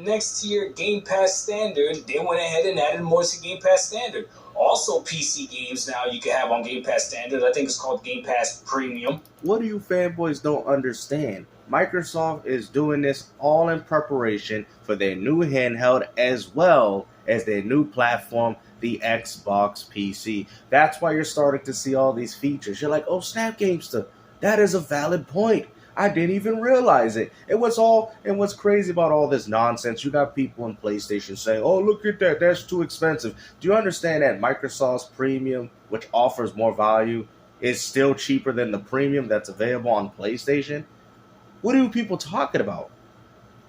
Next tier, Game Pass Standard, they went ahead and added more to Game Pass Standard. Also, PC games now you can have on Game Pass Standard. I think it's called Game Pass Premium. What do you fanboys don't understand? Microsoft is doing this all in preparation for their new handheld as well as their new platform, the Xbox PC. That's why you're starting to see all these features. You're like, oh, snap, Gamester. That is a valid point. I didn't even realize it. What's crazy about all this nonsense, you got people in PlayStation saying, oh, look at that, that's too expensive. Do you understand that Microsoft's premium, which offers more value, is still cheaper than the premium that's available on PlayStation? What are you people talking about?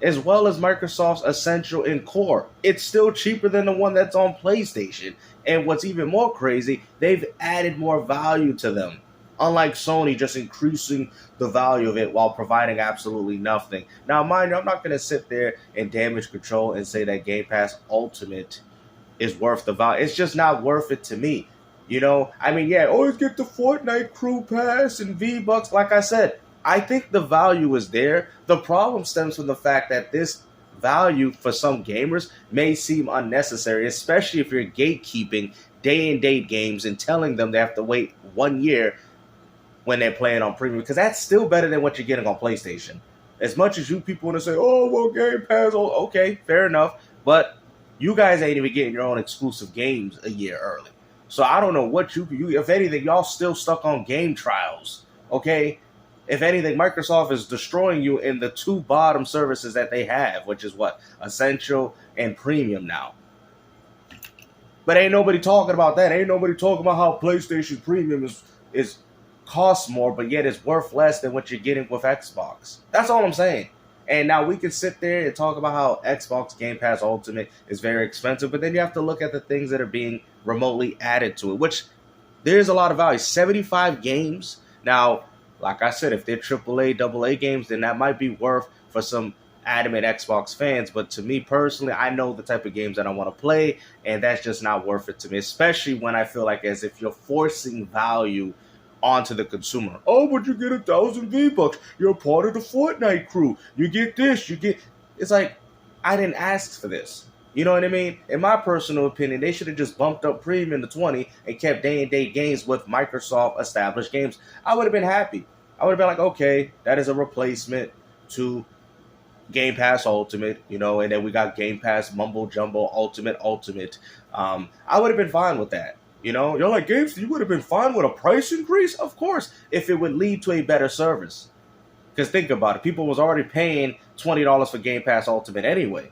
As well as Microsoft's Essential and Core, it's still cheaper than the one that's on PlayStation. And what's even more crazy, they've added more value to them. Unlike Sony just increasing the value of it while providing absolutely nothing. Now, mind you, I'm not going to sit there and damage control and say that Game Pass Ultimate is worth the value. It's just not worth it to me. You know, I mean, yeah, always get the Fortnite Crew Pass and V-Bucks. Like I said, I think the value is there. The problem stems from the fact that this value for some gamers may seem unnecessary, especially if you're gatekeeping day and date games and telling them they have to wait 1 year when they're playing on premium, because that's still better than what you're getting on PlayStation. As much as you people want to say, oh, well, Game Pass, oh, okay, fair enough, but you guys ain't even getting your own exclusive games a year early. So I don't know what you if anything, y'all still stuck on game trials, okay? If anything, Microsoft is destroying you in the two bottom services that they have, which is what? Essential and Premium now. But ain't nobody talking about that. Ain't nobody talking about how PlayStation Premium is costs more, but yet it's worth less than what you're getting with Xbox. That's all I'm saying. And now we can sit there and talk about how Xbox Game Pass Ultimate is very expensive, but then you have to look at the things that are being remotely added to it, which there's a lot of value. 75 games. Now, like I said, if they're AAA, AA games, then that might be worth for some adamant Xbox fans. But to me personally, I know the type of games that I want to play, and that's just not worth it to me, especially when I feel like as if you're forcing value onto the consumer. Oh, but you get 1,000 V-Bucks. You're part of the Fortnite crew. You get this. It's like, I didn't ask for this. You know what I mean? In my personal opinion, they should have just bumped up premium to 20 and kept day and date games with Microsoft established games. I would have been happy. I would have been like, okay, that is a replacement to Game Pass Ultimate, you know, and then we got Game Pass Mumbo Jumbo Ultimate. I would have been fine with that. You know, you're like, Games, you would have been fine with a price increase? Of course, if it would lead to a better service. Because think about it. People was already paying $20 for Game Pass Ultimate anyway.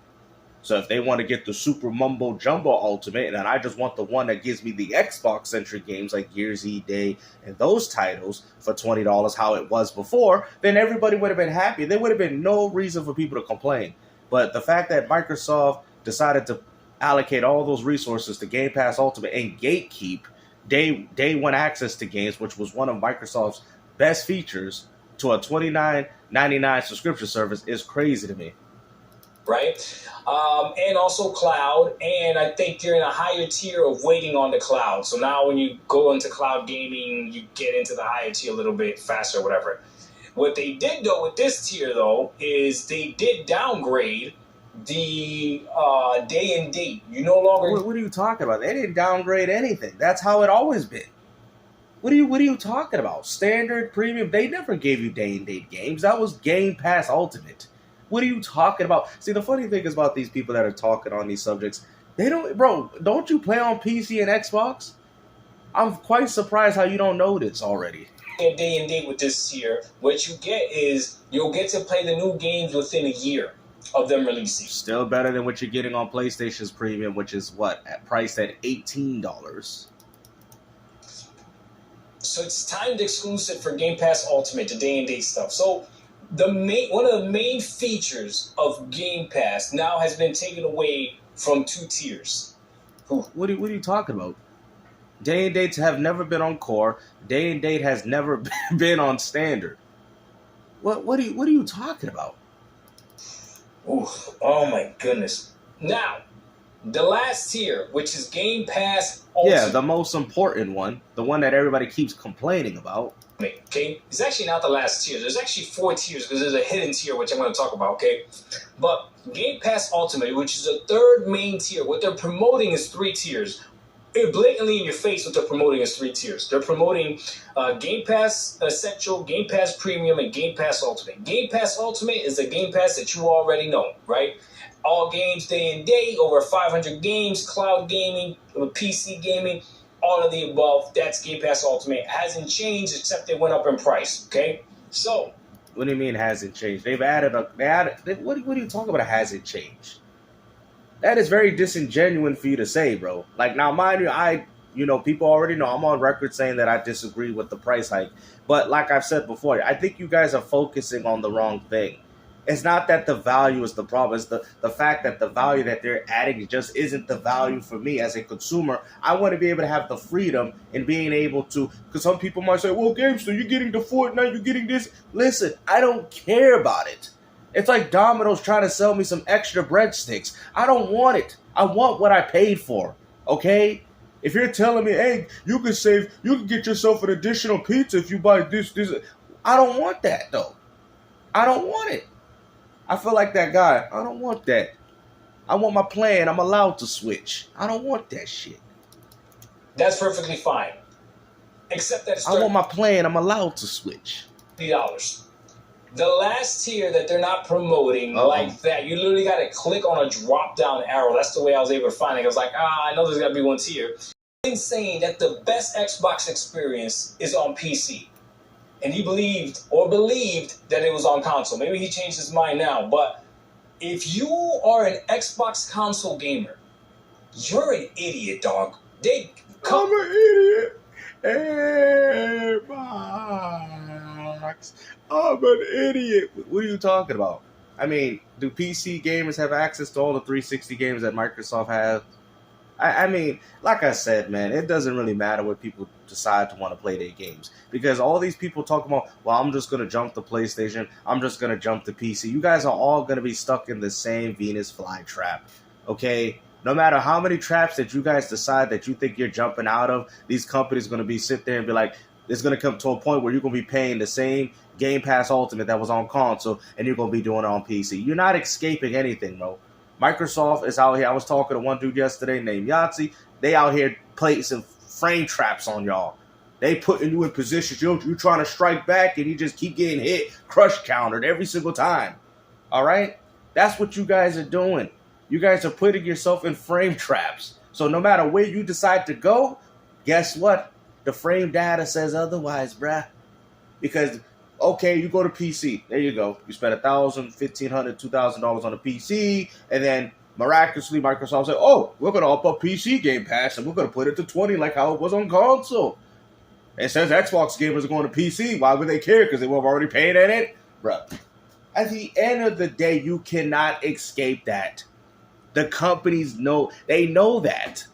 So if they want to get the Super Mumbo Jumbo Ultimate, and I just want the one that gives me the Xbox-centric games like Gears E Day and those titles for $20, how it was before, then everybody would have been happy. There would have been no reason for people to complain. But the fact that Microsoft decided to allocate all those resources to Game Pass Ultimate and gatekeep day one access to games, which was one of Microsoft's best features, to a $29.99 subscription service is crazy to me. Right? And also cloud, and I think you're in a higher tier of waiting on the cloud. So now when you go into cloud gaming, you get into the higher tier a little bit faster, whatever. What they did, though, with this tier, though, is they did downgrade the day and date. You no longer... What are you talking about? They didn't downgrade anything. That's how it always been. What are you talking about? Standard, premium, they never gave you day and date games. That was Game Pass Ultimate. What are you talking about? See, the funny thing is about these people that are talking on these subjects, don't you play on PC and Xbox? I'm quite surprised how you don't know this already. Day and date with this tier, what you get is you'll get to play the new games within a year of them releasing. Still better than what you're getting on PlayStation's premium, which is priced at $18. So it's timed exclusive for Game Pass Ultimate, the day and date stuff. So one of the main features of Game Pass now has been taken away from two tiers. What are you talking about? Day and dates have never been on core. Day and date has never been on standard. What are you talking about? Ooh, oh my goodness. Now, the last tier, which is Game Pass Ultimate. Yeah, the most important one, the one that everybody keeps complaining about. Okay, it's actually not the last tier. There's actually 4 tiers because there's a hidden tier which I'm going to talk about. Okay, but Game Pass Ultimate, which is the third main tier, what they're promoting is 3 tiers. It blatantly in your face what they're promoting is 3 tiers. They're promoting Game Pass Essential, Game Pass Premium, and Game Pass Ultimate. Game Pass Ultimate is the Game Pass that you already know, right? All games day and day, over 500 games, cloud gaming, PC gaming, all of the above. That's Game Pass Ultimate. It hasn't changed except it went up in price, okay? So. What do you mean hasn't changed? What are you talking about? It hasn't changed. That is very disingenuous for you to say, bro. Like, now, mind you, people already know I'm on record saying that I disagree with the price hike. But like I've said before, I think you guys are focusing on the wrong thing. It's not that the value is the problem. It's the fact that the value that they're adding just isn't the value for me as a consumer. I want to be able to have the freedom in being able to, because some people might say, well, GameStop, you're getting the Fortnite, you're getting this. Listen, I don't care about it. It's like Domino's trying to sell me some extra breadsticks. I don't want it. I want what I paid for, okay? If you're telling me, hey, you can get yourself an additional pizza if you buy this. I don't want that, though. I don't want it. I feel like that guy. I don't want that. I want my plan. I'm allowed to switch. I don't want that shit. That's perfectly fine. Except that it's I want my plan. I'm allowed to switch. $30. The last tier that they're not promoting like that, you literally got to click on a drop-down arrow. That's the way I was able to find it. I was like, I know there's got to be one tier. He's saying that the best Xbox experience is on PC. And he believed that it was on console. Maybe he changed his mind now. But if you are an Xbox console gamer, you're an idiot, dog. I'm an idiot. Xbox. I'm an idiot. What are you talking about? I mean, do PC gamers have access to all the 360 games that Microsoft has? I mean, like I said, man, it doesn't really matter what people decide to want to play their games. Because all these people talk about, well, I'm just going to jump to PlayStation. I'm just going to jump to PC. You guys are all going to be stuck in the same Venus flytrap. Okay? No matter how many traps that you guys decide that you think you're jumping out of, these companies are going to be sit there and be like, it's going to come to a point where you're going to be paying the same Game Pass Ultimate that was on console, and you're going to be doing it on PC. You're not escaping anything, bro. Microsoft is out here. I was talking to one dude yesterday named Yahtzee. They out here placing frame traps on y'all. They putting you in positions. You're trying to strike back, and you just keep getting hit, crush countered every single time. All right? That's what you guys are doing. You guys are putting yourself in frame traps. So no matter where you decide to go, guess what? The frame data says otherwise, bruh. Because, okay, you go to PC. There you go. You spend $1,000, $1,500, $2,000 on a PC, and then miraculously Microsoft said, oh, we're going to up PC Game Pass, and we're going to put it to $20 like how it was on console. It says Xbox gamers are going to PC. Why would they care? Because they were already paying in it? Bruh. At the end of the day, you cannot escape that. The companies know, they know that.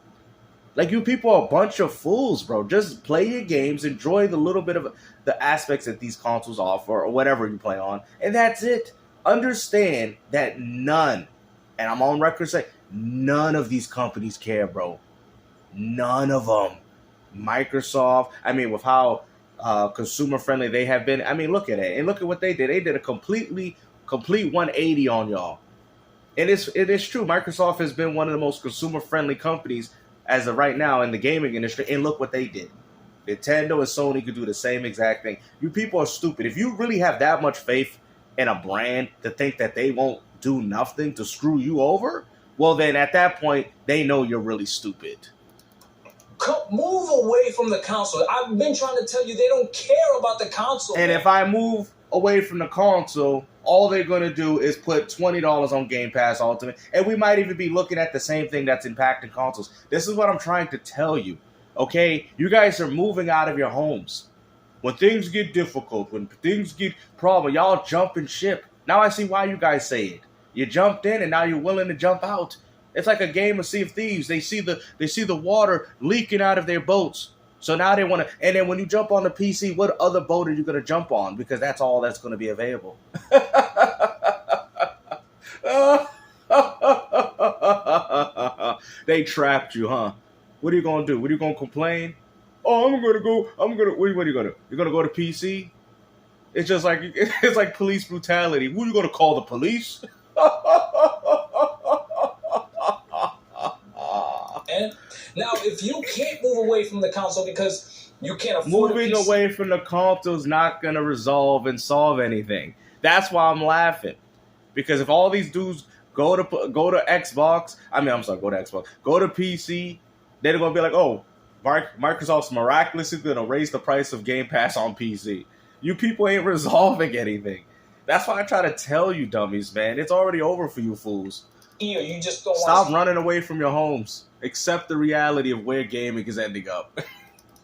Like, you people are a bunch of fools, bro. Just play your games, enjoy the little bit of the aspects that these consoles offer or whatever you play on, and that's it. Understand that none, and I'm on record saying, none of these companies care, bro. None of them. Microsoft, I mean, with how consumer-friendly they have been, I mean, look at it. And look at what they did. They did a complete 180 on y'all. And it is true. Microsoft has been one of the most consumer-friendly companies as of right now in the gaming industry, and look what they did. Nintendo and Sony could do the same exact thing. You people are stupid. If you really have that much faith in a brand to think that they won't do nothing to screw you over, well then at that point, they know you're really stupid. Move away from the console. I've been trying to tell you they don't care about the console. And if I move away from the console, all they're going to do is put $20 on Game Pass Ultimate, and we might even be looking at the same thing that's impacting consoles. This is what I'm trying to tell you, okay? You guys are moving out of your homes. When things get difficult, when things get problem, y'all jump and ship. Now I see why you guys say it. You jumped in, and now you're willing to jump out. It's like a game of Sea of Thieves. They see the water leaking out of their boats. So now they want to, and then when you jump on the PC, what other boat are you going to jump on? Because that's all that's going to be available. They trapped you, huh? What are you going to do? What are you going to complain? Oh, I'm gonna go. What are you gonna do? You're gonna go to PC? It's like police brutality. Who are you gonna call, the police? And now, if you can't move away from the console because you can't afford a Moving PC, away from the console is not gonna resolve and solve anything. That's why I'm laughing. Because if all these dudes go to Xbox, I'm sorry, go to Xbox, go to PC, they're gonna be like, oh, Microsoft's miraculously gonna raise the price of Game Pass on PC. You people ain't resolving anything. That's why I try to tell you, dummies, man. It's already over for you fools. you just don't Stop want running away from your homes. Accept the reality of where gaming is ending up.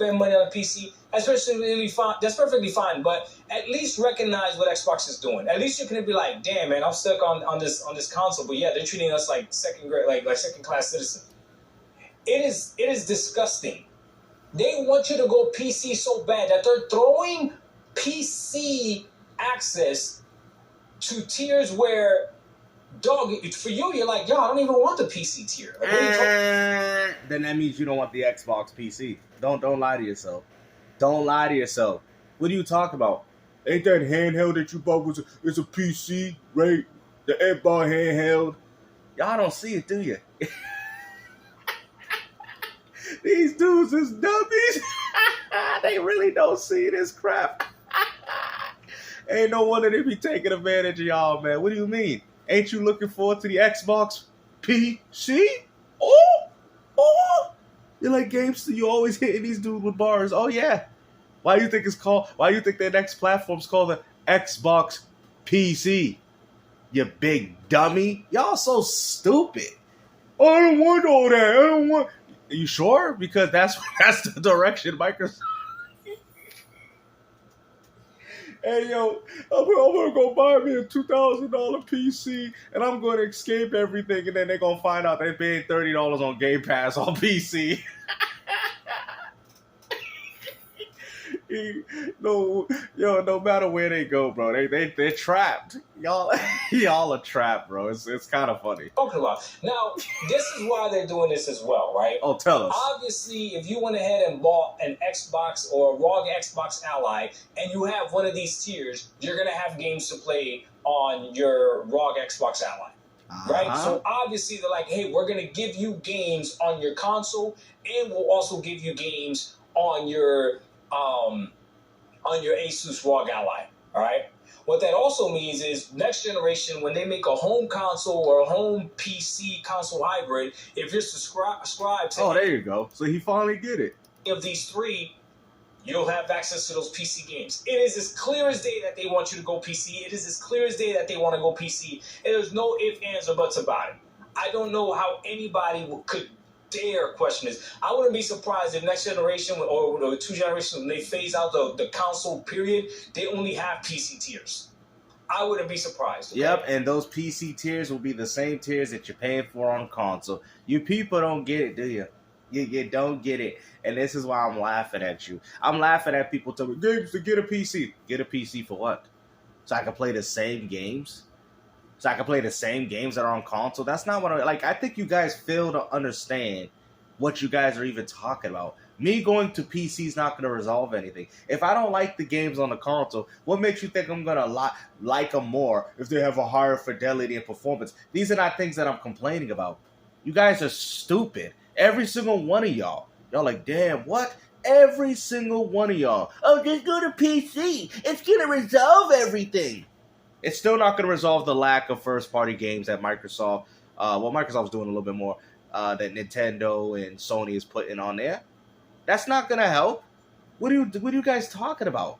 to spend money on a PC. That's perfectly fine. That's perfectly fine. But at least recognize what Xbox is doing. At least you can be like, damn, man, I'm stuck on this console. But yeah, they're treating us like second grade, like second class citizens. It is disgusting. They want you to go PC so bad that they're throwing PC access to tiers where, dog, for you, you're like, yo, I don't even want the PC tier. Like, Then that means you don't want the Xbox PC. Don't lie to yourself. Don't lie to yourself. What are you talking about? Ain't that handheld that you bought it's a PC, right? The Xbox handheld. Y'all don't see it, do you? These dudes is dummies. They really don't see this crap. Ain't no wonder they be taking advantage of y'all, man. What do you mean? Ain't you looking forward to the Xbox PC? Oh! You're like Gamester, you always hitting these dudes with bars. Oh yeah. Why do you think their next platform's called the Xbox PC? You big dummy. Y'all so stupid. Oh, I don't want all that. I don't want. Are you sure? Because that's the direction Microsoft. Hey yo, I'm gonna go buy me a $2,000 PC, and I'm gonna escape everything, and then they're gonna find out they're paying $30 on Game Pass on PC. No matter where they go, bro, they're trapped. Y'all are trapped, bro. It's kind of funny. Talking about now, this is why they're doing this as well, right? Oh, tell us. Obviously, if you went ahead and bought an Xbox or a ROG Xbox Ally, and you have one of these tiers, you're gonna have games to play on your ROG Xbox Ally. Right? So obviously they're like, hey, we're gonna give you games on your console, and we'll also give you games on your Asus ROG Ally. All right. What that also means is next generation, when they make a home console or a home PC console hybrid, if you're subscribed to there you go. So he finally get it. Of these three, you'll have access to those PC games. It is as clear as day that they want you to go PC. It is as clear as day that they want to go PC. And there's no ifs, ands, or buts about it. I don't know how anybody could dare question this. I wouldn't be surprised if next generation or two generations, when they phase out the console period, they only have PC tiers. I wouldn't be surprised. Okay? Yep, and those PC tiers will be the same tiers that you're paying for on console. You people don't get it, do you? You don't get it. And this is why I'm laughing at you. I'm laughing at people telling me, games to get a PC. Get a PC for what? So I can play the same games? So I can play the same games that are on console? That's not what I think you guys fail to understand what you guys are even talking about. Me going to PC is not going to resolve anything. If I don't like the games on the console, what makes you think I'm going to like them more if they have a higher fidelity and performance? These are not things that I'm complaining about. You guys are stupid. Every single one of y'all. Y'all like, damn, what? Every single one of y'all. Oh, just go to PC. It's going to resolve everything. It's still not going to resolve the lack of first-party games that Microsoft, Microsoft's doing a little bit more that Nintendo and Sony is putting on there. That's not going to help. What are you guys talking about?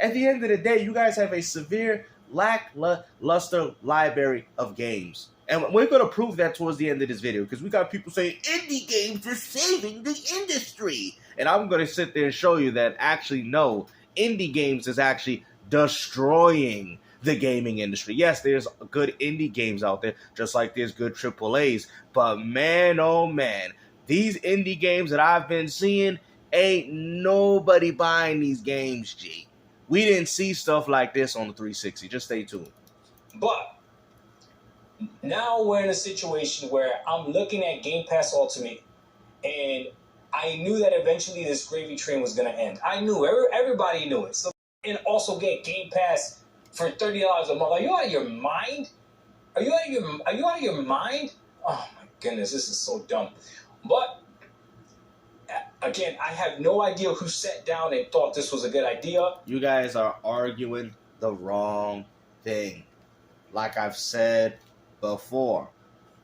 At the end of the day, you guys have a severe lackluster library of games. And we're going to prove that towards the end of this video, because we got people saying indie games are saving the industry. And I'm going to sit there and show you that actually, no, indie games is actually destroying the gaming industry. Yes, there's good indie games out there, just like there's good AAAs. But man, oh man, these indie games that I've been seeing, ain't nobody buying these games, G. We didn't see stuff like this on the 360. Just stay tuned. But now we're in a situation where I'm looking at Game Pass Ultimate, and I knew that eventually this gravy train was going to end. I knew. Everybody knew it. So, and also get Game Pass for $30 a month. Are you out of your mind? Are you out of your mind? Oh my goodness, this is so dumb. But again, I have no idea who sat down and thought this was a good idea. You guys are arguing the wrong thing. Like I've said before,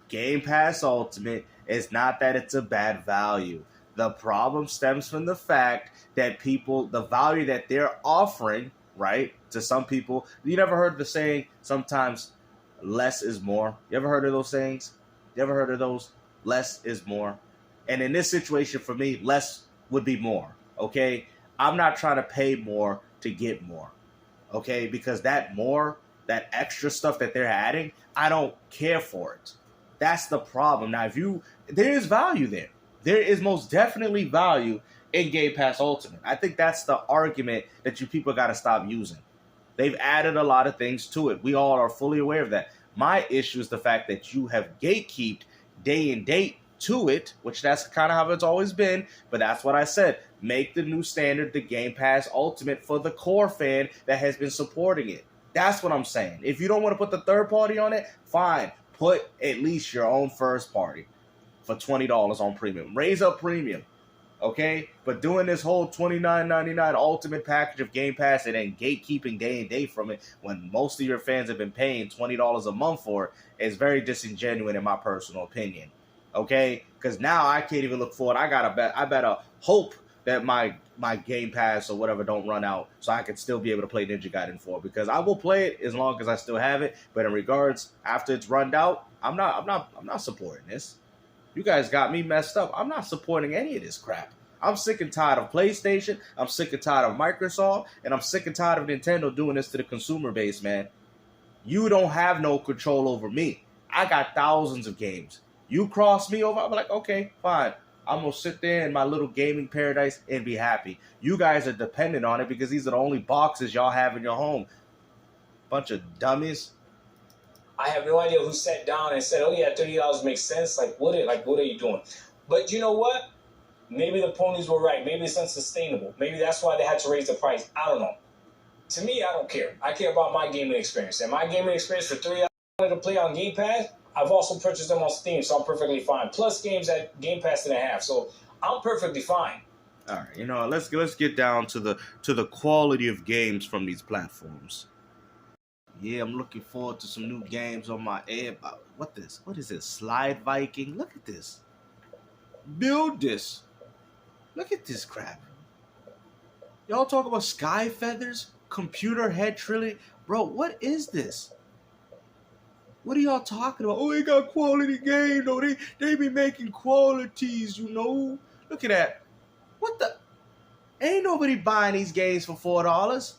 Game Pass Ultimate is not that it's a bad value. The problem stems from the fact that people, the value that they're offering, right, to some people. You never heard the saying, sometimes less is more? You ever heard of those sayings? You ever heard of those? Less is more. And in this situation, for me, less would be more, okay? I'm not trying to pay more to get more, okay? Because that more, that extra stuff that they're adding, I don't care for it. That's the problem. Now, there is value there. There is most definitely value in Game Pass Ultimate. I think that's the argument that you people got to stop using. They've added a lot of things to it. We all are fully aware of that. My issue is the fact that you have gatekeeped day and date to it, which that's kind of how it's always been. But that's what I said. Make the new standard the Game Pass Ultimate for the core fan that has been supporting it. That's what I'm saying. If you don't want to put the third party on it, fine. Put at least your own first party for $20 on premium. Raise up premium, okay? But doing this whole $29.99 ultimate package of Game Pass and then gatekeeping day and day from it when most of your fans have been paying $20 a month for it is very disingenuous in my personal opinion, okay? Because now I can't even look forward. I better hope that my Game Pass or whatever don't run out so I can still be able to play Ninja Gaiden 4 because I will play it as long as I still have it. But in regards, after it's run out, I'm not supporting this. You guys got me messed up. I'm not supporting any of this crap. I'm sick and tired of PlayStation. I'm sick and tired of Microsoft. And I'm sick and tired of Nintendo doing this to the consumer base, man. You don't have no control over me. I got thousands of games. You cross me over, I'm like, okay, fine. I'm going to sit there in my little gaming paradise and be happy. You guys are dependent on it because these are the only boxes y'all have in your home. Bunch of dummies. I have no idea who sat down and said, oh yeah, $30 makes sense. What are you doing? But you know what? Maybe the ponies were right. Maybe it's unsustainable. Maybe that's why they had to raise the price. I don't know. To me, I don't care. I care about my gaming experience. And my gaming experience for $30 to play on Game Pass, I've also purchased them on Steam, so I'm perfectly fine. Plus games at Game Pass and a half, so I'm perfectly fine. All right, let's get down to the quality of games from these platforms. Yeah, I'm looking forward to some new games on my air. What is this? Slide Viking? Look at this. Build this. Look at this crap. Y'all talk about Sky Feathers? Computer Head Trilogy? Bro, what is this? What are y'all talking about? Oh, they got quality games, though. They be making qualities, you know. Look at that. What the? Ain't nobody buying these games for $4.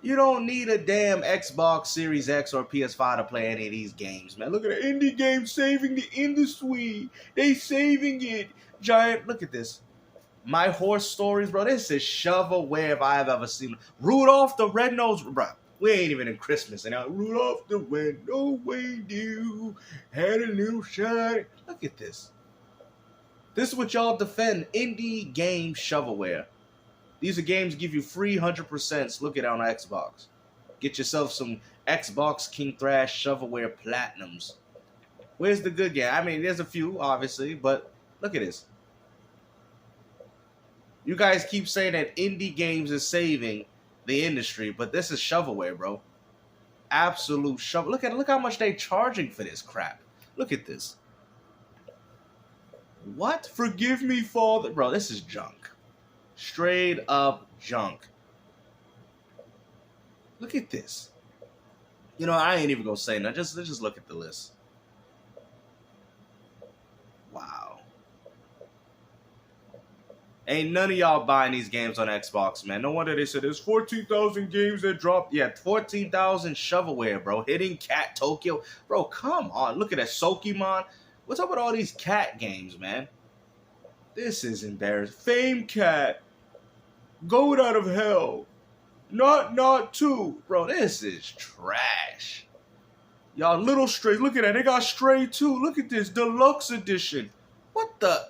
You don't need a damn Xbox Series X or PS5 to play any of these games, man. Look at the indie games saving the industry. They saving it. Giant, look at this. My Horse Stories, bro. This is shovelware if I have ever seen. Rudolph the Red-Nosed, bro. We ain't even in Christmas. And now Rudolph the Red-Nosed Reindeer had a little shine. Look at this. This is what y'all defend. Indie game shovelware. These are games give you free 100%. Look at it on Xbox. Get yourself some Xbox King Thrash shovelware platinums. Where's the good game? I mean, there's a few, obviously, but look at this. You guys keep saying that indie games is saving the industry, but this is shovelware, bro. Absolute shovel. Look how much they charging for this crap. Look at this. What? Forgive me, Father. Bro, this is junk. Straight up junk. Look at this. You know, I ain't even gonna say nothing. Just look at the list. Wow. Ain't none of y'all buying these games on Xbox, man. No wonder they said there's 14,000 games that dropped. Yeah, 14,000 shovelware, bro. Hitting Cat Tokyo. Bro, come on. Look at that. Sokimon. What's up with all these cat games, man? This is embarrassing. Fame Cat. Goat Out of Hell. Not 2. Bro, this is trash. Y'all, Little Stray. Look at that. They got Stray 2. Look at this. Deluxe edition. What the?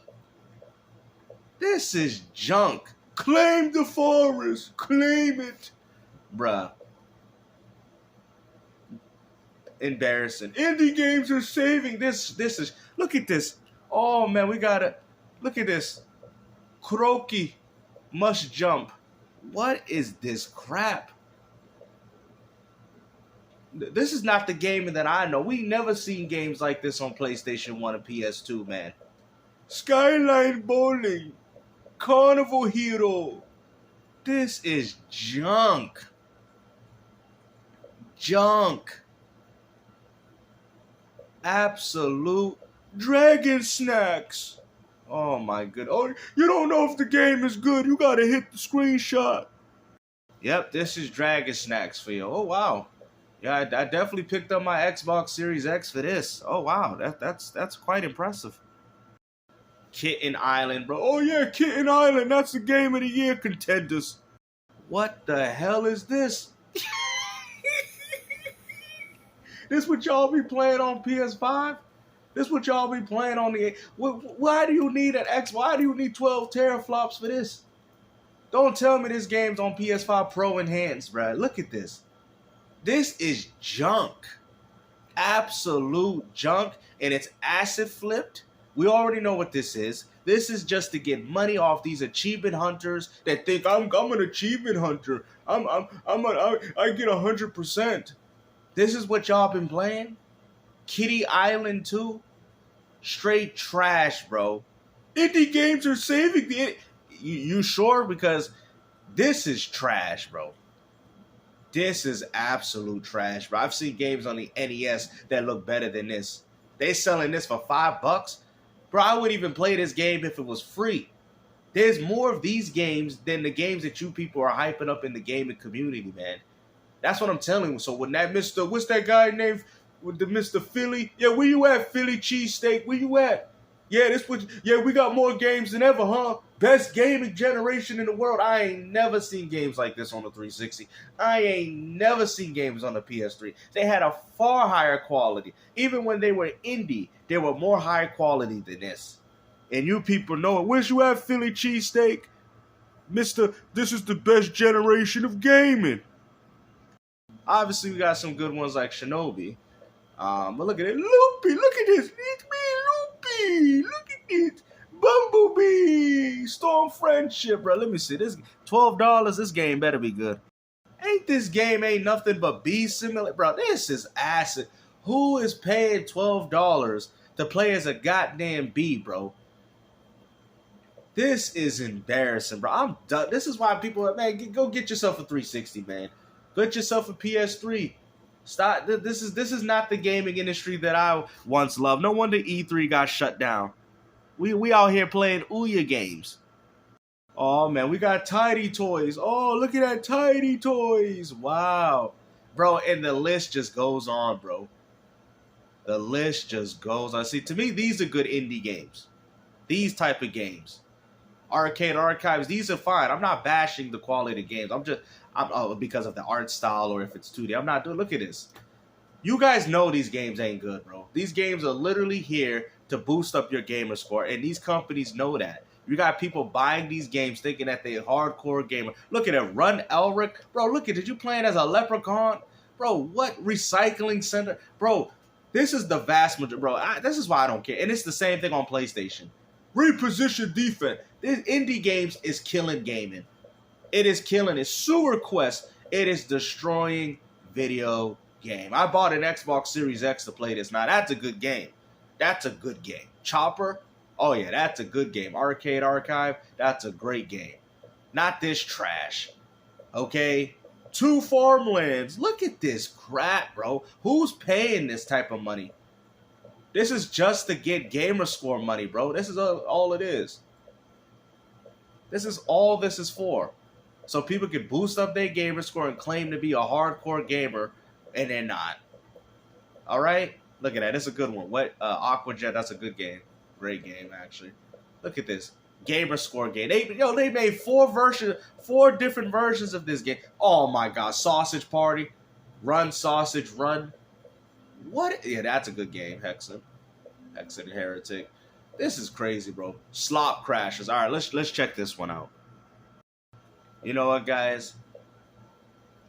This is junk. Claim the forest. Claim it. Bruh. Embarrassing. Indie games are saving. This is, look at this. Oh man, we gotta, look at this. Kuroki must jump. What is this crap? This is not the gaming that I know. We never seen games like this on PlayStation 1 and PS2, man. Skyline Bowling. Carnival Hero. This is junk. Junk. Absolute Dragon Snacks. Oh my goodness. Oh, you don't know if the game is good. You gotta hit the screenshot. Yep, this is Dragon Snacks for you. Oh wow. Yeah, I definitely picked up my Xbox Series X for this. Oh wow, that's quite impressive. Kitten Island, bro. Oh yeah, Kitten Island. That's the game of the year contenders. What the hell is this? This what y'all be playing on PS5? This what y'all be playing on the... Why do you need an X? Why do you need 12 teraflops for this? Don't tell me this game's on PS5 Pro Enhanced, bro. Look at this. This is junk. Absolute junk. And it's acid flipped. We already know what this is. This is just to get money off these achievement hunters that think I'm an achievement hunter. I get 100%. This is what y'all been playing? Kitty Island 2? Straight trash, bro. Indie games are saving the... You sure? Because this is trash, bro. This is absolute trash, bro. I've seen games on the NES that look better than this. They selling this for $5? Bro, I wouldn't even play this game if it was free. There's more of these games than the games that you people are hyping up in the gaming community, man. That's what I'm telling you. So when that Mr. What's that guy named with the Mr. Philly? Yeah, where you at, Philly cheesesteak? Where you at? Yeah, we got more games than ever, huh? Best gaming generation in the world. I ain't never seen games like this on the 360. I ain't never seen games on the PS3. They had a far higher quality. Even when they were indie, they were more high quality than this. And you people know it. Where's you at, Philly cheesesteak? Mr. This is the best generation of gaming. Obviously, we got some good ones like Shinobi. But look at it. Loopy, look at this. It's me, Loopy. Look at this. Bumblebee. Storm Friendship, bro. Let me see. This $12. This game better be good. Ain't this game ain't nothing but Bee Simulator? Bro, this is acid. Who is paying $12 to play as a goddamn bee, bro? This is embarrassing, bro. I'm done. This is why people, man, go get yourself a 360, man. Get yourself a PS3. Stop. This is not the gaming industry that I once loved. No wonder E3 got shut down. We out here playing Ouya games. Oh man, we got Tidy Toys. Oh, look at that Tidy Toys. Wow. Bro, and the list just goes on, bro. The list just goes on. See, to me, these are good indie games. These type of games. Arcade Archives, these are fine. I'm not bashing the quality of the games. I'm because of the art style or if it's 2D. I'm not doing. Look at this. You guys know these games ain't good, bro. These games are literally here to boost up your gamer score, and these companies know that. You got people buying these games thinking that they're hardcore gamer. Look at it, Run Elric. Bro, look at it. You playing as a leprechaun? Bro, what recycling center? Bro, this is the vast majority. Bro, this is why I don't care. And it's the same thing on PlayStation. Reposition defense. This indie games is killing gaming. It is killing it. Sewer Quest. It is destroying video game. I bought an Xbox Series X to play this. Now, that's a good game. That's a good game. Chopper. Oh, yeah, that's a good game. Arcade Archive. That's a great game. Not this trash. Okay? 2 Farmlands. Look at this crap, bro. Who's paying this type of money? This is just to get gamer score money, bro. This is all it is. This is all this is for. So people can boost up their gamer score and claim to be a hardcore gamer, and they're not. All right? Look at that. That's a good one. What Aquajet, that's a good game. Great game, actually. Look at this. Gamer score game. They made 4 different versions of this game. Oh my god. Sausage Party. Run, Sausage, Run. What? Yeah, that's a good game, Hexen. Hexen Heretic. This is crazy, bro. Slop crashes. All right, let's check this one out. You know what, guys?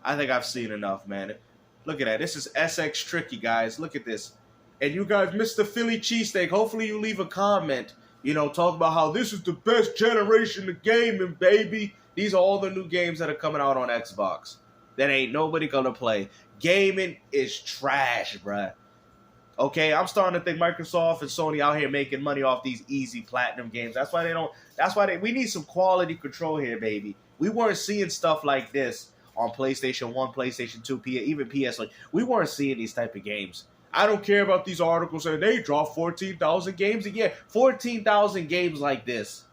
I think I've seen enough, man. Look at that. This is SX Tricky, guys. Look at this. And you guys missed the Philly cheesesteak. Hopefully you leave a comment, talk about how this is the best generation of gaming, baby. These are all the new games that are coming out on Xbox that ain't nobody gonna play. Gaming is trash, bruh. Okay, I'm starting to think Microsoft and Sony out here making money off these easy platinum games. We need some quality control here, baby. We weren't seeing stuff like this on PlayStation 1, PlayStation 2, even PS. We weren't seeing these type of games. I don't care about these articles saying they drop 14,000 games a year. 14,000 games like this.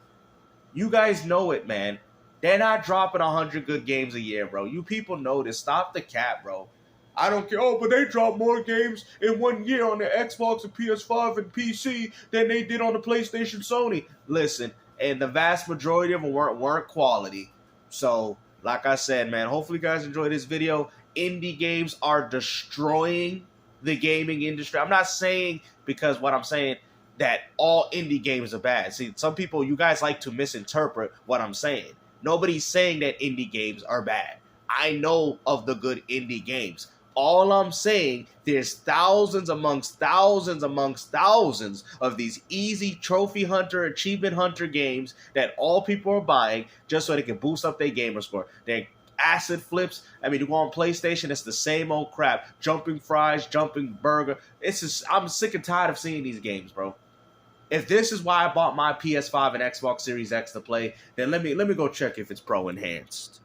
You guys know it, man. They're not dropping 100 good games a year, bro. You people know this. Stop the cap, bro. I don't care. Oh, but they dropped more games in 1 year on the Xbox and PS5 and PC than they did on the PlayStation Sony. Listen, and the vast majority of them weren't quality. So, like I said, man, hopefully you guys enjoyed this video. Indie games are destroying the gaming industry. I'm not saying because what I'm saying that all indie games are bad. See, some people, you guys like to misinterpret what I'm saying. Nobody's saying that indie games are bad. I know of the good indie games. All I'm saying, there's thousands amongst thousands of these easy trophy hunter, achievement hunter games that all people are buying just so they can boost up their gamer score. They're acid flips. I mean, you go on PlayStation, it's the same old crap. Jumping fries, jumping burger. I'm sick and tired of seeing these games, bro. If this is why I bought my PS5 and Xbox Series X to play, then let me go check if it's pro enhanced.